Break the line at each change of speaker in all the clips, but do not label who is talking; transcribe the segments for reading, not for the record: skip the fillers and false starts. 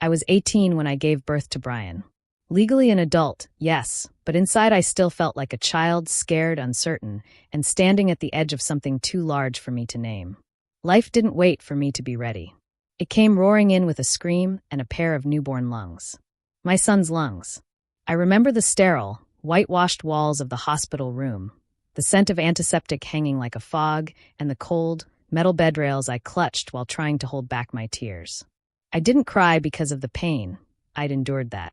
I was 18 when I gave birth to Brian. Legally an adult, yes, but inside I still felt like a child, scared, uncertain, and standing at the edge of something too large for me to name. Life didn't wait for me to be ready. It came roaring in with a scream and a pair of newborn lungs. My son's lungs. I remember the sterile, whitewashed walls of the hospital room, the scent of antiseptic hanging like a fog, and the cold, metal bed rails I clutched while trying to hold back my tears. I didn't cry because of the pain. I'd endured that.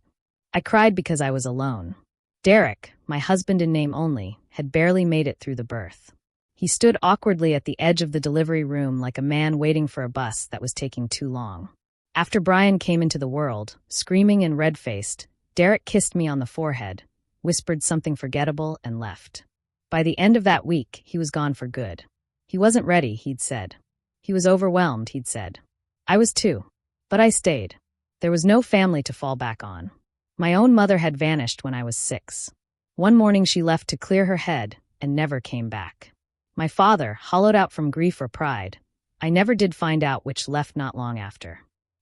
I cried because I was alone. Derek, my husband in name only, had barely made it through the birth. He stood awkwardly at the edge of the delivery room like a man waiting for a bus that was taking too long. After Brian came into the world, screaming and red-faced, Derek kissed me on the forehead, whispered something forgettable, and left. By the end of that week, he was gone for good. He wasn't ready, he'd said. He was overwhelmed, he'd said. I was too. But I stayed. There was no family to fall back on. My own mother had vanished when I was 6. One morning she left to clear her head and never came back. My father, hollowed out from grief or pride, I never did find out, which left not long after.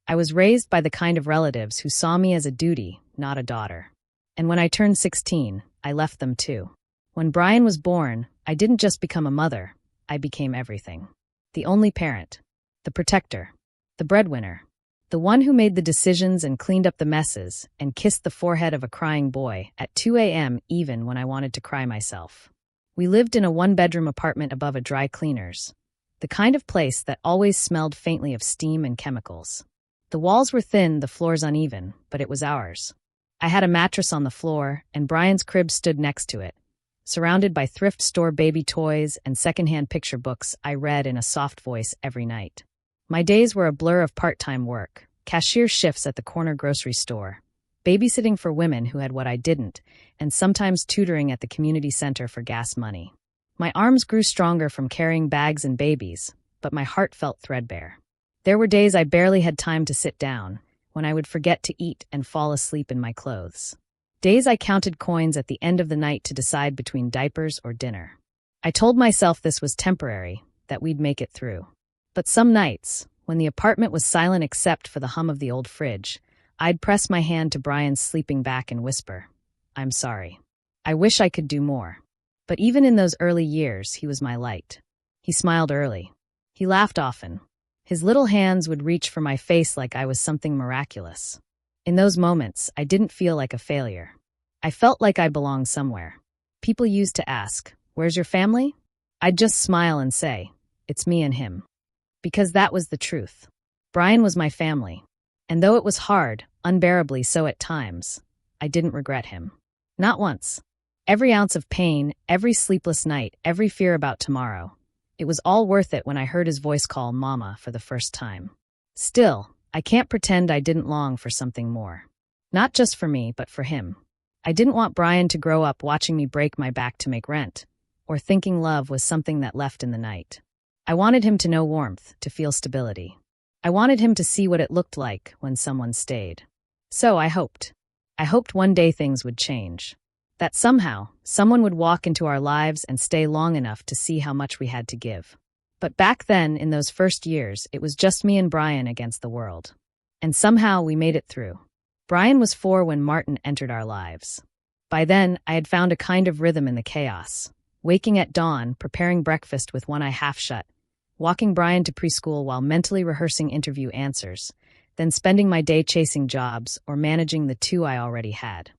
I was raised by the kind of relatives who saw me as a duty, not a daughter. And when I turned 16, I left them too. When Brian was born, I didn't just become a mother, I became everything. The only parent, the protector, the breadwinner, the one who made the decisions and cleaned up the messes and kissed the forehead of a crying boy at 2 a.m. even when I wanted to cry myself. We lived in a one-bedroom apartment above a dry cleaner's, the kind of place that always smelled faintly of steam and chemicals. The walls were thin, the floors uneven, but it was ours. I had a mattress on the floor, and Brian's crib stood next to it. Surrounded by thrift store baby toys and secondhand picture books I read in a soft voice every night. My days were a blur of part-time work, cashier shifts at the corner grocery store, babysitting for women who had what I didn't, and sometimes tutoring at the community center for gas money. My arms grew stronger from carrying bags and babies, but my heart felt threadbare. There were days I barely had time to sit down, when I would forget to eat and fall asleep in my clothes. Days I counted coins at the end of the night to decide between diapers or dinner. I told myself this was temporary, that we'd make it through. But some nights, when the apartment was silent except for the hum of the old fridge, I'd press my hand to Brian's sleeping back and whisper, "I'm sorry. I wish I could do more." But even in those early years, he was my light. He smiled early. He laughed often. His little hands would reach for my face like I was something miraculous. In those moments, I didn't feel like a failure. I felt like I belonged somewhere. People used to ask, "Where's your family?" I'd just smile and say, "It's me and him." Because that was the truth. Brian was my family. And though it was hard, unbearably so at times, I didn't regret him. Not once. Every ounce of pain, every sleepless night, every fear about tomorrow. It was all worth it when I heard his voice call Mama for the first time. Still, I can't pretend I didn't long for something more. Not just for me, but for him. I didn't want Brian to grow up watching me break my back to make rent, or thinking love was something that left in the night. I wanted him to know warmth, to feel stability. I wanted him to see what it looked like when someone stayed. So I hoped. I hoped one day things would change. That somehow, someone would walk into our lives and stay long enough to see how much we had to give. But back then, in those first years, it was just me and Brian against the world. And somehow we made it through. Brian was 4 when Martin entered our lives. By then, I had found a kind of rhythm in the chaos. Waking at dawn, preparing breakfast with one eye half shut, walking Brian to preschool while mentally rehearsing interview answers, then spending my day chasing jobs or managing the 2 I already had.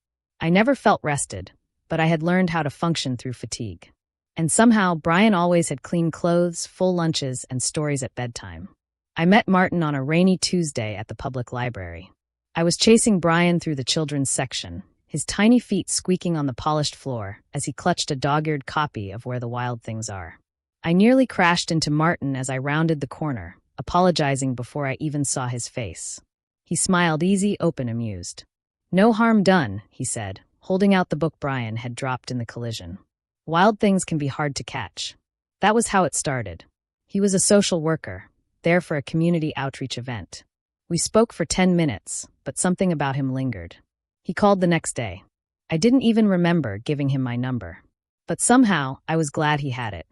I never felt rested, but I had learned how to function through fatigue. And somehow, Brian always had clean clothes, full lunches, and stories at bedtime. I met Martin on a rainy Tuesday at the public library. I was chasing Brian through the children's section, his tiny feet squeaking on the polished floor as he clutched a dog-eared copy of Where the Wild Things Are. I nearly crashed into Martin as I rounded the corner, apologizing before I even saw his face. He smiled easy, open, amused. "No harm done," he said, holding out the book Brian had dropped in the collision. Wild things can be hard to catch. That was how it started. He was a social worker, there for a community outreach event. We spoke for 10 minutes, but something about him lingered. He called the next day. I didn't even remember giving him my number. But somehow, I was glad he had it.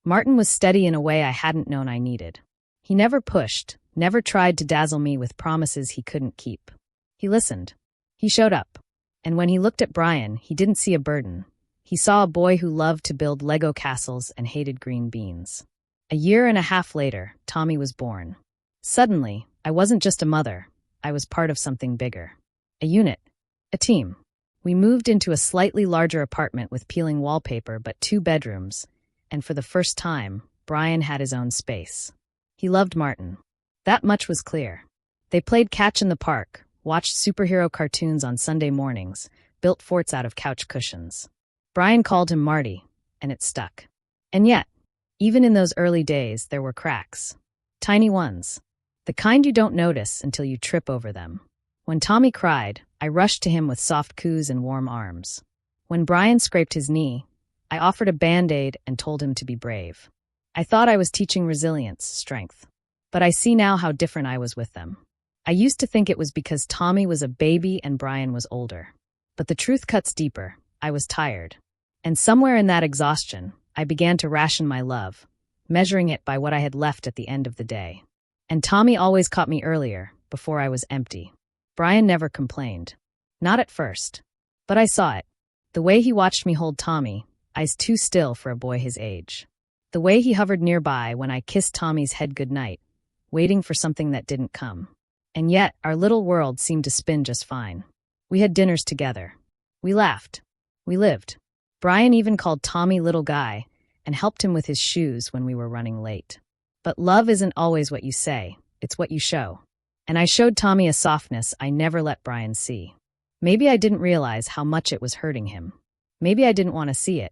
Martin was steady in a way I hadn't known I needed. He never pushed, never tried to dazzle me with promises he couldn't keep. He listened. He showed up. And when he looked at Brian, he didn't see a burden. He saw a boy who loved to build Lego castles and hated green beans. A year and a half later, Tommy was born. Suddenly, I wasn't just a mother. I was part of something bigger. A unit. A team. We moved into a slightly larger apartment with peeling wallpaper but 2 bedrooms, and for the first time, Brian had his own space. He loved Martin. That much was clear. They played catch in the park, watched superhero cartoons on Sunday mornings, built forts out of couch cushions. Brian called him Marty, and it stuck. And yet, even in those early days, there were cracks. Tiny ones. The kind you don't notice until you trip over them. When Tommy cried, I rushed to him with soft coos and warm arms. When Brian scraped his knee, I offered a Band-Aid and told him to be brave. I thought I was teaching resilience, strength. But I see now how different I was with them. I used to think it was because Tommy was a baby and Brian was older. But the truth cuts deeper. I was tired. And somewhere in that exhaustion, I began to ration my love, measuring it by what I had left at the end of the day. And Tommy always caught me earlier, before I was empty. Brian never complained. Not at first. But I saw it. The way he watched me hold Tommy, eyes too still for a boy his age. The way he hovered nearby when I kissed Tommy's head goodnight, waiting for something that didn't come. And yet, our little world seemed to spin just fine. We had dinners together. We laughed. We lived. Brian even called Tommy little guy and helped him with his shoes when we were running late. But love isn't always what you say, it's what you show. And I showed Tommy a softness I never let Brian see. Maybe I didn't realize how much it was hurting him. Maybe I didn't want to see it.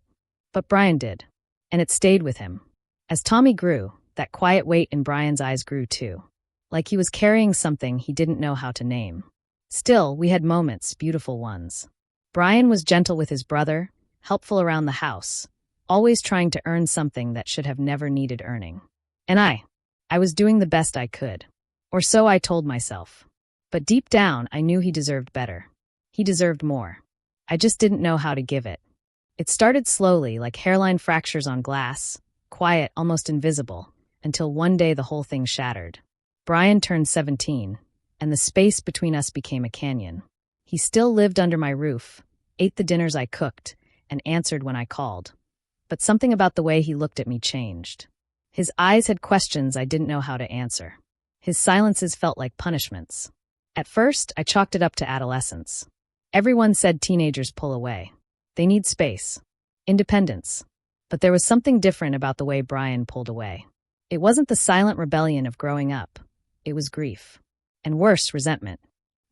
But Brian did. And it stayed with him. As Tommy grew, that quiet weight in Brian's eyes grew too. Like he was carrying something he didn't know how to name. Still, we had moments, beautiful ones. Brian was gentle with his brother, helpful around the house, always trying to earn something that should have never needed earning. And I was doing the best I could. Or so I told myself. But deep down, I knew he deserved better. He deserved more. I just didn't know how to give it. It started slowly, like hairline fractures on glass, quiet, almost invisible, until one day the whole thing shattered. Brian turned 17, and the space between us became a canyon. He still lived under my roof, ate the dinners I cooked, and answered when I called. But something about the way he looked at me changed. His eyes had questions I didn't know how to answer. His silences felt like punishments. At first, I chalked it up to adolescence. Everyone said teenagers pull away. They need space. Independence. But there was something different about the way Brian pulled away. It wasn't the silent rebellion of growing up. It was grief. And worse, resentment.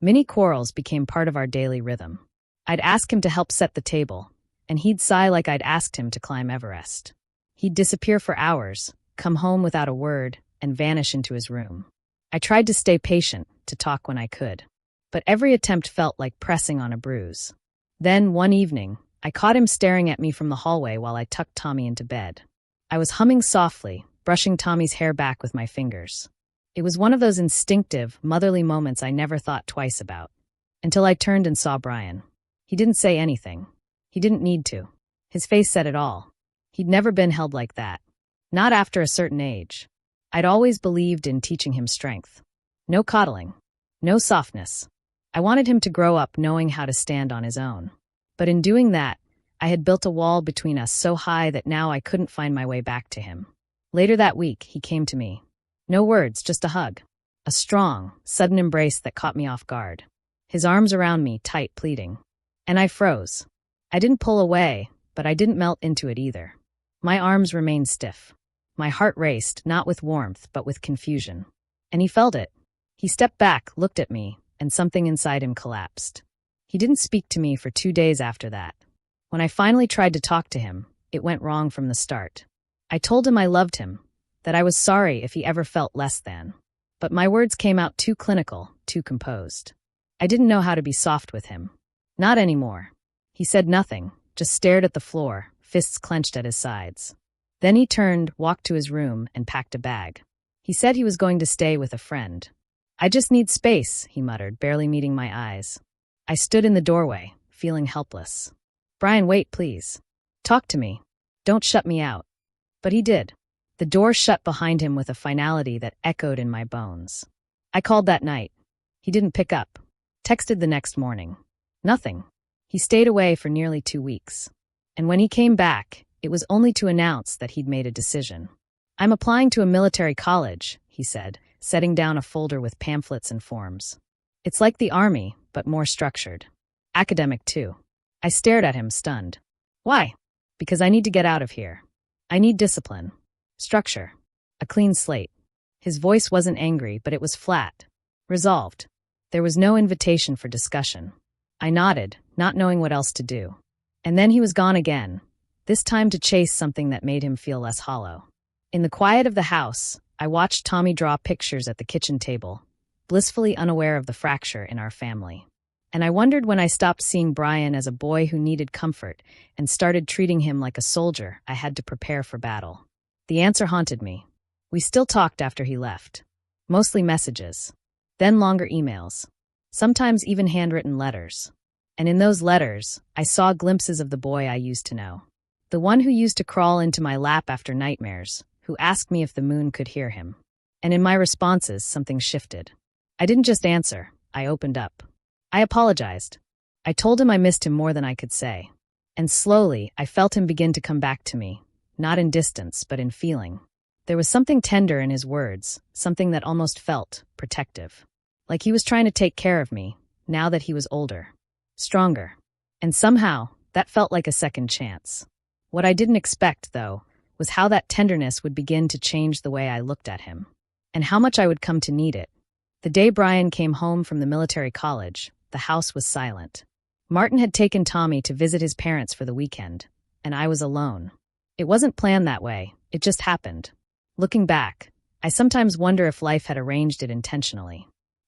Mini quarrels became part of our daily rhythm. I'd ask him to help set the table, and he'd sigh like I'd asked him to climb Everest. He'd disappear for hours, come home without a word, and vanish into his room. I tried to stay patient, to talk when I could. But every attempt felt like pressing on a bruise. Then, one evening, I caught him staring at me from the hallway while I tucked Tommy into bed. I was humming softly, brushing Tommy's hair back with my fingers. It was one of those instinctive, motherly moments I never thought twice about. Until I turned and saw Brian. He didn't say anything. He didn't need to. His face said it all. He'd never been held like that. Not after a certain age. I'd always believed in teaching him strength. No coddling. No softness. I wanted him to grow up knowing how to stand on his own. But in doing that, I had built a wall between us so high that now I couldn't find my way back to him. Later that week, he came to me. No words, just a hug. A strong, sudden embrace that caught me off guard. His arms around me, tight, pleading. And I froze. I didn't pull away, but I didn't melt into it either. My arms remained stiff. My heart raced, not with warmth, but with confusion. And he felt it. He stepped back, looked at me, and something inside him collapsed. He didn't speak to me for 2 days after that. When I finally tried to talk to him, it went wrong from the start. I told him I loved him, that I was sorry if he ever felt less than. But my words came out too clinical, too composed. I didn't know how to be soft with him. Not anymore. He said nothing, just stared at the floor, fists clenched at his sides. Then he turned, walked to his room, and packed a bag. He said he was going to stay with a friend. I just need space, he muttered, barely meeting my eyes. I stood in the doorway, feeling helpless. Brian, wait, please. Talk to me. Don't shut me out. But he did. The door shut behind him with a finality that echoed in my bones. I called that night. He didn't pick up. Texted the next morning. Nothing. He stayed away for nearly 2 weeks. And when he came back, it was only to announce that he'd made a decision. I'm applying to a military college, he said, setting down a folder with pamphlets and forms. It's like the army, but more structured. Academic, too. I stared at him, stunned. Why? Because I need to get out of here. I need discipline. Structure. A clean slate. His voice wasn't angry, but it was flat. Resolved. There was no invitation for discussion. I nodded, not knowing what else to do. And then he was gone again, this time to chase something that made him feel less hollow. In the quiet of the house, I watched Tommy draw pictures at the kitchen table, blissfully unaware of the fracture in our family. And I wondered when I stopped seeing Brian as a boy who needed comfort and started treating him like a soldier I had to prepare for battle. The answer haunted me. We still talked after he left. Mostly messages. Then longer emails. Sometimes even handwritten letters. And in those letters, I saw glimpses of the boy I used to know. The one who used to crawl into my lap after nightmares, who asked me if the moon could hear him. And in my responses, something shifted. I didn't just answer, I opened up. I apologized. I told him I missed him more than I could say. And slowly, I felt him begin to come back to me, not in distance, but in feeling. There was something tender in his words, something that almost felt protective. Like he was trying to take care of me, now that he was older. Stronger. And somehow, that felt like a second chance. What I didn't expect, though, was how that tenderness would begin to change the way I looked at him. And how much I would come to need it. The day Brian came home from the military college, the house was silent. Martin had taken Tommy to visit his parents for the weekend, and I was alone. It wasn't planned that way, it just happened. Looking back, I sometimes wonder if life had arranged it intentionally.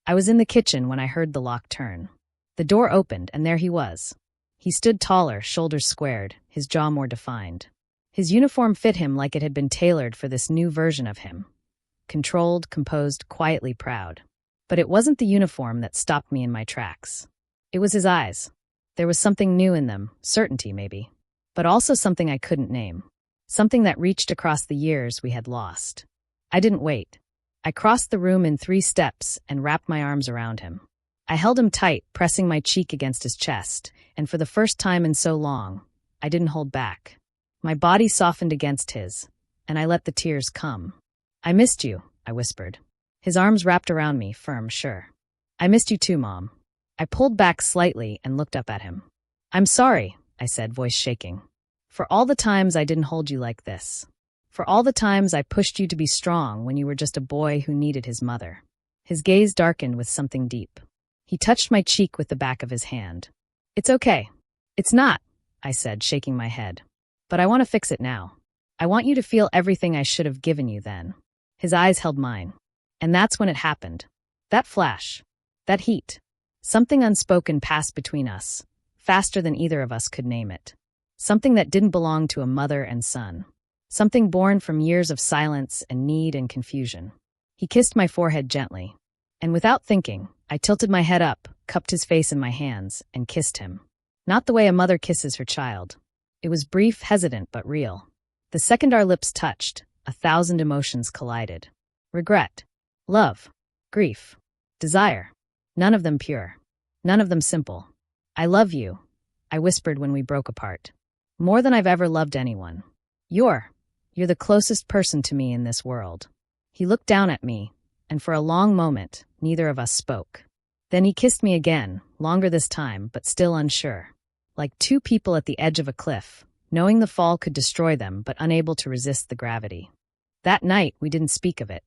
I was in the kitchen when I heard the lock turn. The door opened, and there he was. He stood taller, shoulders squared, his jaw more defined. His uniform fit him like it had been tailored for this new version of him. Controlled, composed, quietly proud. But it wasn't the uniform that stopped me in my tracks. It was his eyes. There was something new in them, certainty maybe, but also something I couldn't name. Something that reached across the years we had lost. I didn't wait. I crossed the room in 3 steps and wrapped my arms around him. I held him tight, pressing my cheek against his chest, and for the first time in so long, I didn't hold back. My body softened against his, and I let the tears come. I missed you, I whispered. His arms wrapped around me, firm, sure. I missed you too, Mom. I pulled back slightly and looked up at him. I'm sorry, I said, voice shaking. For all the times I didn't hold you like this. For all the times I pushed you to be strong when you were just a boy who needed his mother. His gaze darkened with something deep. He touched my cheek with the back of his hand. It's okay. It's not, I said, shaking my head. But I want to fix it now. I want you to feel everything I should have given you then. His eyes held mine. And that's when it happened. That flash. That heat. Something unspoken passed between us, faster than either of us could name it. Something that didn't belong to a mother and son. Something born from years of silence and need and confusion. He kissed my forehead gently. And without thinking, I tilted my head up, cupped his face in my hands, and kissed him. Not the way a mother kisses her child. It was brief, hesitant, but real. The second our lips touched, 1,000 emotions collided. Regret. Love. Grief. Desire. None of them pure. None of them simple. I love you, I whispered when we broke apart. More than I've ever loved anyone. You're the closest person to me in this world. He looked down at me, and for a long moment, neither of us spoke. Then he kissed me again, longer this time, but still unsure. Like 2 people at the edge of a cliff, knowing the fall could destroy them, but unable to resist the gravity. That night, we didn't speak of it.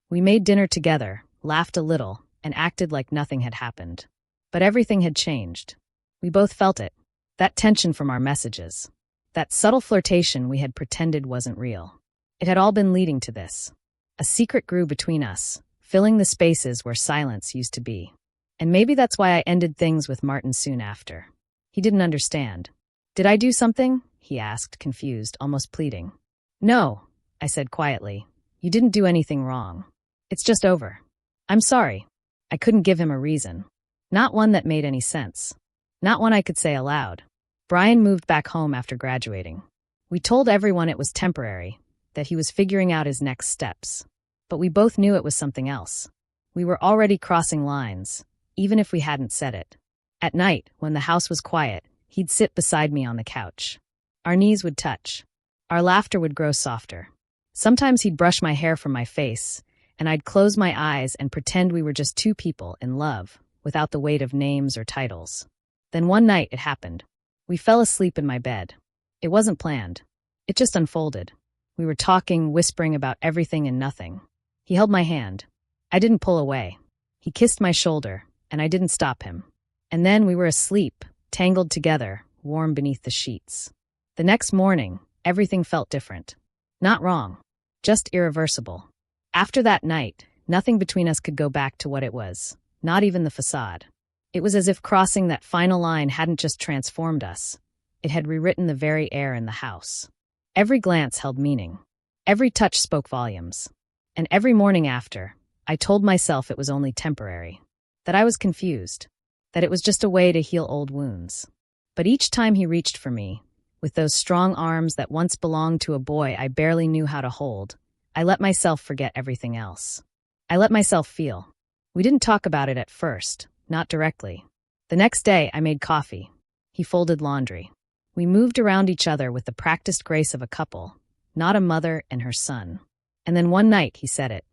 We made dinner together, laughed a little, and acted like nothing had happened. But everything had changed. We both felt it. That tension from our messages. That subtle flirtation we had pretended wasn't real. It had all been leading to this. A secret grew between us, filling the spaces where silence used to be. And maybe that's why I ended things with Martin soon after. He didn't understand. Did I do something? He asked, confused, almost pleading. No, I said quietly. You didn't do anything wrong. It's just over. I'm sorry. I couldn't give him a reason. Not one that made any sense. Not one I could say aloud. Brian moved back home after graduating. We told everyone it was temporary, that he was figuring out his next steps. But we both knew it was something else. We were already crossing lines, even if we hadn't said it. At night, when the house was quiet, he'd sit beside me on the couch. Our knees would touch. Our laughter would grow softer. Sometimes he'd brush my hair from my face, and I'd close my eyes and pretend we were just two people in love, without the weight of names or titles. Then one night it happened. We fell asleep in my bed. It wasn't planned. It just unfolded. We were talking, whispering about everything and nothing. He held my hand. I didn't pull away. He kissed my shoulder, and I didn't stop him. And then we were asleep, tangled together, warm beneath the sheets. The next morning, everything felt different. Not wrong, just irreversible. After that night, nothing between us could go back to what it was, not even the facade. It was as if crossing that final line hadn't just transformed us. It had rewritten the very air in the house. Every glance held meaning. Every touch spoke volumes. And every morning after, I told myself it was only temporary. That I was confused. That it was just a way to heal old wounds. But each time he reached for me, with those strong arms that once belonged to a boy I barely knew how to hold, I let myself forget everything else. I let myself feel. We didn't talk about it at first, not directly. The next day, I made coffee. He folded laundry. We moved around each other with the practiced grace of a couple, not a mother and her son. And then one night, he said it.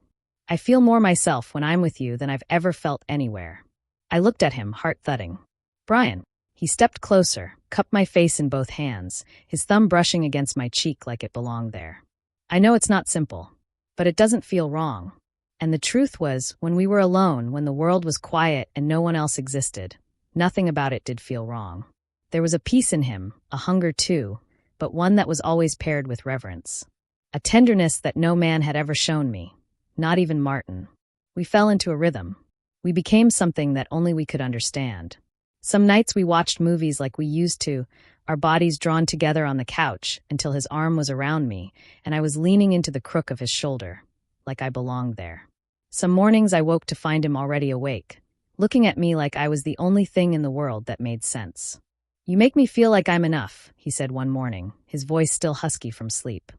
I feel more myself when I'm with you than I've ever felt anywhere. I looked at him, heart thudding. Brian. He stepped closer, cupped my face in both hands, his thumb brushing against my cheek like it belonged there. I know it's not simple, but it doesn't feel wrong. And the truth was, when we were alone, when the world was quiet and no one else existed, nothing about it did feel wrong. There was a peace in him, a hunger too, but one that was always paired with reverence. A tenderness that no man had ever shown me, not even Martin. We fell into a rhythm. We became something that only we could understand. Some nights we watched movies like we used to, our bodies drawn together on the couch until his arm was around me and I was leaning into the crook of his shoulder, like I belonged there. Some mornings I woke to find him already awake, looking at me like I was the only thing in the world that made sense. You make me feel like I'm enough, he said one morning, his voice still husky from sleep.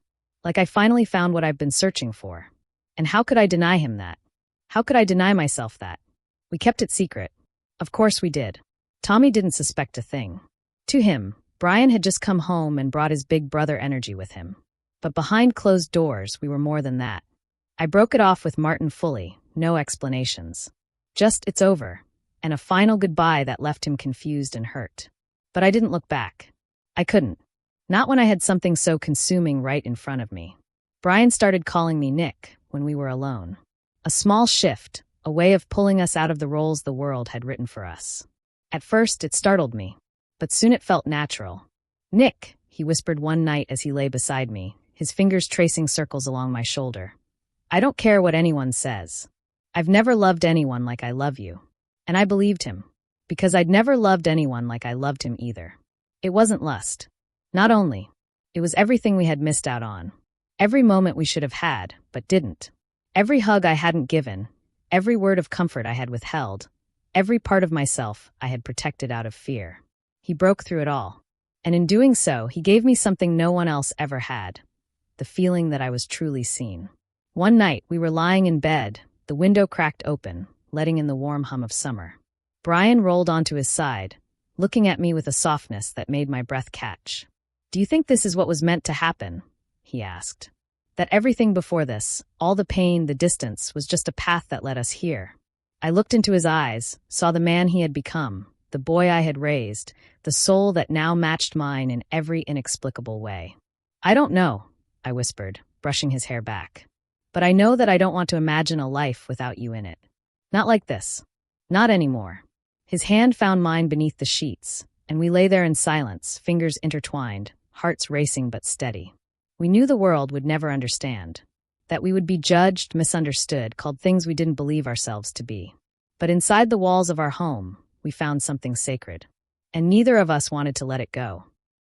Like I finally found what I've been searching for. And how could I deny him that? How could I deny myself that? We kept it secret. Of course we did. Tommy didn't suspect a thing. To him, Brian had just come home and brought his big brother energy with him. But behind closed doors, we were more than that. I broke it off with Martin fully, no explanations. Just, it's over, and a final goodbye that left him confused and hurt. But I didn't look back. I couldn't. Not when I had something so consuming right in front of me. Brian started calling me Nick when we were alone. A small shift, a way of pulling us out of the roles the world had written for us. At first, it startled me, but soon it felt natural. Nick, he whispered one night as he lay beside me, his fingers tracing circles along my shoulder. I don't care what anyone says. I've never loved anyone like I love you. And I believed him, because I'd never loved anyone like I loved him either. It wasn't lust. Not only. It was everything we had missed out on. Every moment we should have had, but didn't. Every hug I hadn't given. Every word of comfort I had withheld. Every part of myself I had protected out of fear. He broke through it all. And in doing so, he gave me something no one else ever had. The feeling that I was truly seen. One night, we were lying in bed, the window cracked open, letting in the warm hum of summer. Brian rolled onto his side, looking at me with a softness that made my breath catch. Do you think this is what was meant to happen? He asked. That everything before this, all the pain, the distance, was just a path that led us here. I looked into his eyes, saw the man he had become, the boy I had raised, the soul that now matched mine in every inexplicable way. I don't know, I whispered, brushing his hair back. But I know that I don't want to imagine a life without you in it. Not like this. Not anymore. His hand found mine beneath the sheets, and we lay there in silence, fingers intertwined, hearts racing but steady. We knew the world would never understand, that we would be judged, misunderstood, called things we didn't believe ourselves to be. But inside the walls of our home, we found something sacred, and neither of us wanted to let it go.